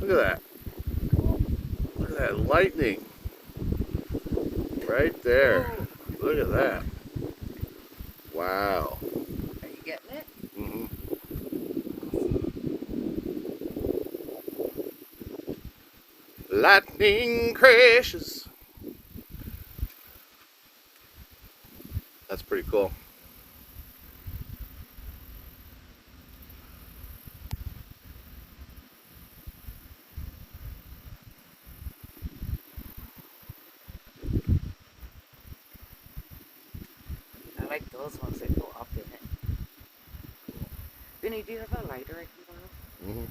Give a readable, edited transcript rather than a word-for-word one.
Look at that. Look at that lightning. Right there. Whoa. Look at that. Wow. Are you getting it? hmm Lightning crashes. That's pretty cool. I like those ones that go up in it. Vinny, do you have a lighter I can borrow? hmm